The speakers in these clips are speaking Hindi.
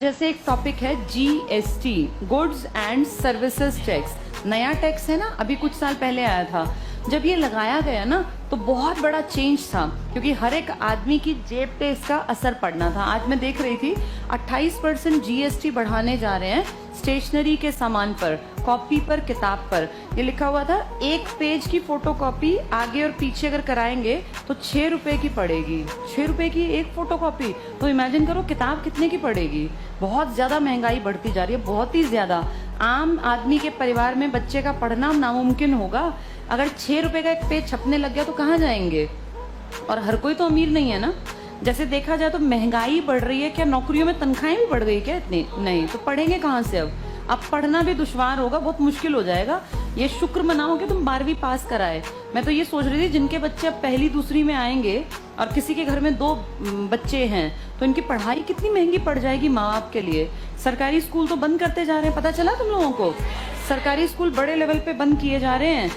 जैसे एक टॉपिक है GST, goods and services tax. नया टैक्स है ना, अभी कुछ साल पहले आया था। जब ये लगाया गया ना तो बहुत बड़ा चेंज था, क्योंकि हर एक आदमी की जेब पे इसका असर पड़ना था। आज मैं देख रही थी 28% जीएसटी बढ़ाने जा रहे हैं स्टेशनरी के सामान पर, कॉपी पर, किताब पर। ये लिखा हुआ था एक पेज की फोटो कॉपी आगे और पीछे अगर कराएंगे तो 6 रुपए की पड़ेगी। 6 रुपए की एक फोटो कॉपी, तो इमेजिन करो किताब कितने की पड़ेगी। बहुत ज्यादा महंगाई बढ़ती जा रही है, बहुत ही ज्यादा। आम आदमी के परिवार में बच्चे का पढ़ना नामुमकिन होगा। अगर 6 रुपए का एक पेज छपने लग गया तो कहाँ जाएंगे। और हर कोई तो अमीर नहीं है ना। जैसे देखा जाए तो महंगाई बढ़ रही है, क्या नौकरियों में तनख्वाहें भी बढ़ गई क्या इतनी? नहीं, तो पढ़ेंगे कहाँ से अब पढ़ना भी दुश्वार होगा, बहुत मुश्किल हो जाएगा। ये शुक्र मनाओ कि तुम 12वीं पास कराए। मैं तो ये सोच रही थी जिनके बच्चे अब पहली दूसरी में आएंगे और किसी के घर में 2 बच्चे हैं तो इनकी पढ़ाई कितनी महंगी पड़ जाएगी माँ बाप के लिए। सरकारी स्कूल तो बंद करते जा रहे हैं, पता चला तुम लोगों को? सरकारी स्कूल बड़े लेवल पे बंद किए जा रहे हैं।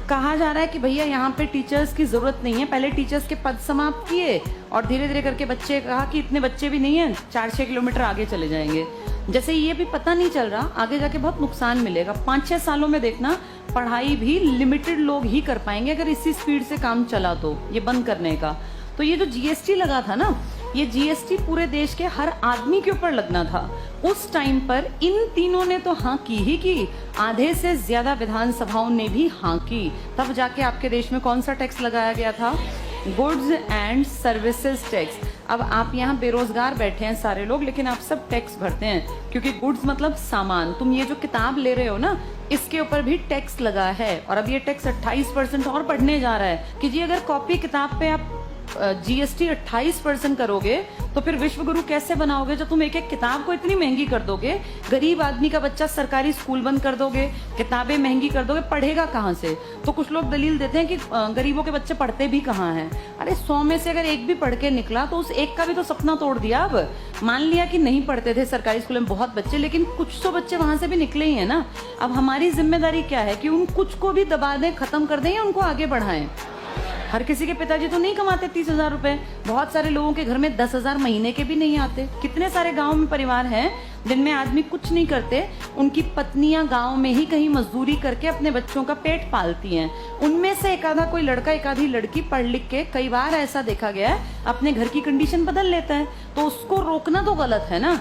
कहा जा रहा है कि भैया यहाँ पे टीचर्स की जरूरत नहीं है। पहले टीचर्स के पद समाप्त किए और धीरे धीरे करके बच्चे कहा कि इतने बच्चे भी नहीं है, 4-6 किलोमीटर आगे चले जाएंगे। जैसे ये भी पता नहीं चल रहा, आगे जाके बहुत नुकसान मिलेगा। 5-6 सालों में देखना पढ़ाई भी लिमिटेड लोग ही कर पाएंगे अगर इसी स्पीड से काम चला तो, ये बंद करने का। तो ये जो जीएसटी लगा था ना, ये जीएसटी पूरे देश के हर आदमी के ऊपर लगना था। उस टाइम पर इन तीनों ने तो हाँ की ही की, आधे से ज्यादा विधानसभाओं ने भी हाँ की। तब जाके आपके देश में कौन सा टैक्स लगाया गया था? Goods and services tax. अब आप यहाँ बेरोजगार बैठे हैं सारे लोग, लेकिन आप सब टैक्स भरते हैं, क्योंकि गुड्स मतलब सामान। तुम ये जो किताब ले रहे हो ना, इसके ऊपर भी टैक्स लगा है। और अब ये टैक्स 28% और बढ़ने जा रहा है कि जी अगर कॉपी किताब पे आप जीएसटी 28% करोगे तो फिर विश्व गुरु कैसे बनाओगे जब तुम एक एक किताब को इतनी महंगी कर दोगे? गरीब आदमी का बच्चा सरकारी स्कूल बंद कर दोगे, किताबें महंगी कर दोगे, पढ़ेगा कहाँ से? तो कुछ लोग दलील देते हैं कि गरीबों के बच्चे पढ़ते भी कहाँ हैं। अरे 100 में से अगर एक भी पढ़ के निकला तो उस एक का भी तो सपना तोड़ दिया। अब मान लिया कि नहीं पढ़ते थे सरकारी स्कूल में बहुत बच्चे, लेकिन कुछ तो बच्चे वहां से भी निकले ही है ना। अब हमारी जिम्मेदारी क्या है कि उन कुछ को भी दबा दें, खत्म कर दें या उनको आगे बढ़ाएं। हर किसी के पिताजी तो नहीं कमाते 30,000 रुपए। बहुत सारे लोगों के घर में 10,000 महीने के भी नहीं आते। कितने सारे गांव में परिवार हैं जिनमें आदमी कुछ नहीं करते, उनकी पत्नियां गांव में ही कहीं मजदूरी करके अपने बच्चों का पेट पालती हैं। उनमें से एक आधा कोई लड़का, एक आधी लड़की पढ़ लिख के, कई बार ऐसा देखा गया है, अपने घर की कंडीशन बदल लेता है। तो उसको रोकना तो गलत है ना।